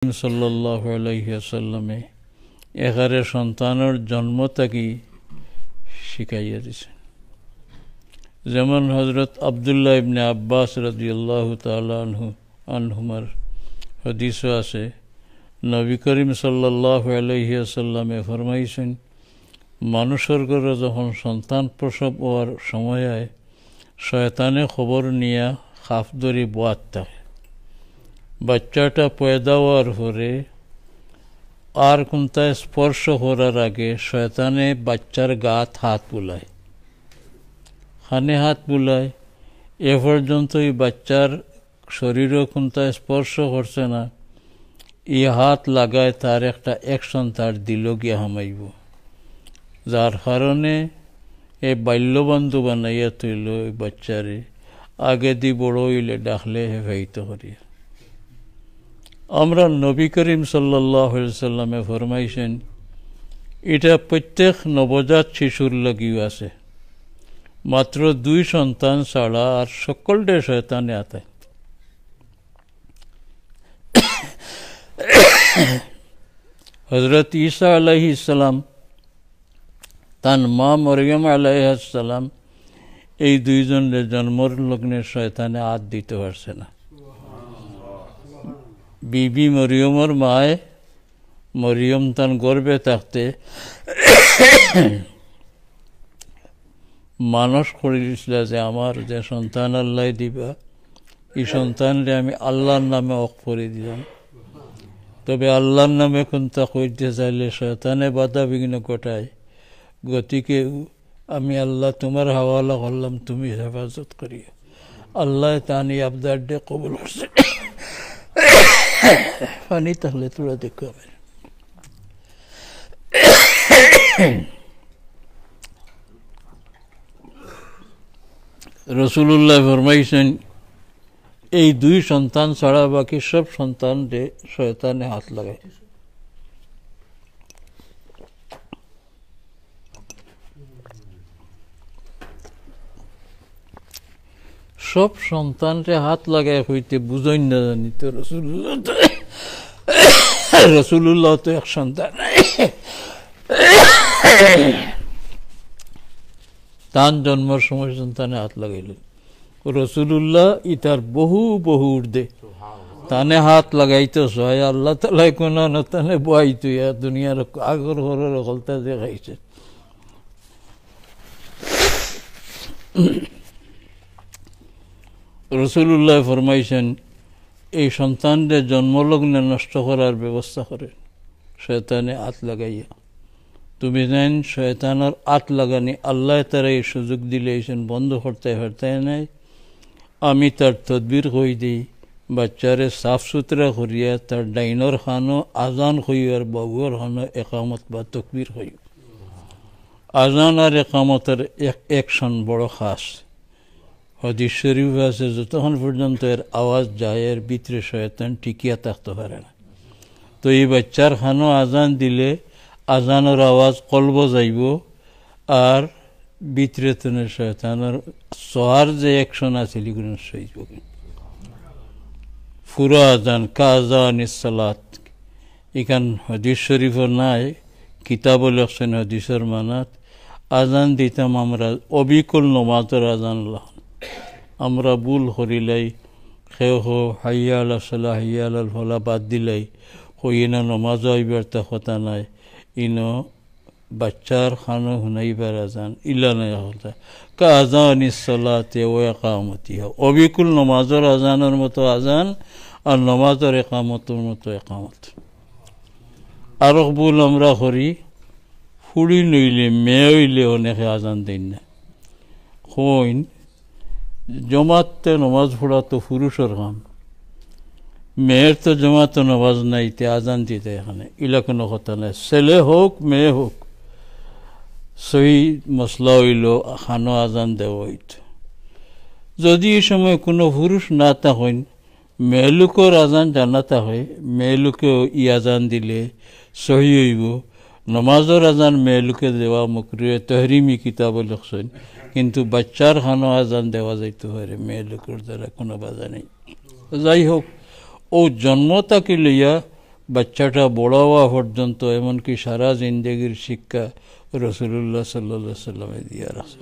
সাল্লাল্লাহু আলাইহি ওয়াসাল্লামে 11 সন্তানের জন্ম থেকে শিখাইয়া দিয়েছেন। যেমন হযরত আব্দুল্লাহ ইবনে আব্বাস রাদিয়াল্লাহু তাআলা আনহুমার হাদিসে আছে, নবী করিম সাল্লাল্লাহু আলাইহি ওয়াসাল্লামে ফরমাইছেন, মানুষের ঘরে যখন সন্তান প্রসব হওয়ার সময় হয়, শয়তানে খবর নিয়ে খাপ ধরে বোয়াত থাকে। বাচ্চাটা পয়দা হওয়ার পরে আর কোনটা স্পর্শ করার আগে শয়তানে বাচ্চার গাত হাত বুলায়, খানে হাত বুলায়। এ পর্যন্ত এই বাচ্চার শরীরও কোনটা স্পর্শ করছে না, এই হাত লাগায় তার একটা অ্যাকশন তার দিল গিয়া হামাইব, যার কারণে এ বাল্যবন্ধু বানাইয়া তৈল এই বাচ্চারে আগে দি বড় হইলে ডাকলে হেফাইত করিয়া। আমরা নবী করিম সাল্লাল্লাহু আলাইহি ওয়াসাল্লামে ফরমাইছেন, এটা প্রত্যেক নবজাত শিশুর লাগিও আছে, মাত্র 2 সন্তান ছাড়া আর সকলটে শয়তানে আতায়। হযরত ঈসা আলাইহিস সালাম তার মা মরিয়ম আলাইহিস সালাম এই 2 জনের জন্মর লগ্নে শয়তানে হাত দিতে পারছে না। বিবি মরিয়মর মায় মরিয়ম তার গর্ভে থাকতে মানুষ করেছিল যে আমার যে সন্তান আল্লাহ দিবা, এই সন্তানরে আমি আল্লাহর নামে অক করে দিলাম। তবে আল্লাহর নামে কোনটা কইতে চাইলে শয়তানে বাধা বিঘ্ন ঘটায়, গতিকে আমি আল্লাহ তোমার হাওয়ালা করলাম, তুমি হেফাজত করিয়া। আল্লাহ তানি আবদার ডে কবুল করছে। পানি তাহলে তোরা দেখো। রাসূলুল্লাহ ফরমাইছেন, এই 2 সন্তান ছাড়া বাকি সব সন্তানরে শয়তানে হাত লাগায়। সব সন্তানরে হাত লাগায় হইতে বুঝাই না জানি তো রসুল্লাহ তো এক সন্তান, তার জন্মের সময় সন্তানে হাত লাগাইল। রসুল্লাহ ইতার বহু ঊর্ধ্বে, তানে হাত লাগাইতে সহায় আল্লাহ তালাই কোন তানে বয়াইতো দুনিয়ার আগর ঘরের হলতা যে খাইছে। রসুল্লাহ ফরমাইছেন, এই সন্তানদের জন্মলগ্নে নষ্ট করার ব্যবস্থা করেন শয়তানে হাত লাগাইয়া। তুমি জানেন শয়তানের হাত লাগানি আল্লাহ তারা এই সুযোগ দিলেছেন বন্ধ করতে পারতে নাই। আমি তার তদবির কই দিই, বাচ্চারে সাফ সুতরা করিয়া তার ডাইনর খানো আজান হই আর বাবুর খানো একামত বা তকবির হই। আজান আর একামতের একশন বড় খাস। হাদিস শরীফ আছে, যতক্ষণ পর্যন্ত এর আওয়াজ যায় এর ভিতরে শয়তান টিকিয়া থাকতে পারে না। তো এই বাচ্চার খানো আজান দিলে আজানের আওয়াজ কলব যাইব আর ভিতরে তনে শয়তানের সোয়ার যে অ্যাকশন আছে এগুলো সইব। পুরো আজান কাজান ইসলাত এখান হাদিস শরীফের নাই, কিতাব লেখছেন হাদিসের মানাত। আজান দিতাম আমরা অবিকল নমাজের আজান লাগান। আমরা ভুল করিলাই খেয়ে হাইয়া আলা সালাহ হাইয়া আল ফলা বাদ দিলাই হইনা নমাজ হইবার তা কথা নাই। ইনো বাচ্চার খানো শুনাইবার আজান ইলা নাই কথা কা আজান ইসলাতে ও একামতিহা। অবিকুল নমাজের আজানের মতো আজান আর নমাজের একামতের মতো একামত। আরো ভুল আমরা করি, ফুড়ি নইলে মেয়ে হইলে অনেকে আজান দেন না। কইন জমাতে নমাজ পড়া তো পুরুষের কাম, মেয়ের তো জমাতে নমাজ নাই, তে আজান দিতে এখানে ইলা কোনো কথা নাই। ছেলে হোক মেয়ে হোক সহি মশলা হইল খানো আজান দেওয়া হইত। যদি এই সময় কোনো পুরুষ না থাকেন, মেয়ে লোকের আজান জানাতে হয়, মেয়ে লোকেও ই আজান দিলে সহি হইব। নমাজের আজান মেয়ে লোকে দেওয়া মুকরুহে তহরিমি কিতাব লেখছেন, কিন্তু বাচ্চার খানো আজান দেওয়া যাইতে পারে, মেয়ে লোকের দ্বারা কোনো বাধা নেই। যাই হোক, ও জন্ম তাকে লইয়া বাচ্চাটা বড় হওয়া পর্যন্ত, এমনকি সারা জিন্দেগির শিক্ষা রাসূলুল্লাহ সাল্লাল্লাহু আলাইহি ওয়াসাল্লামে দিয়া রাখছেন।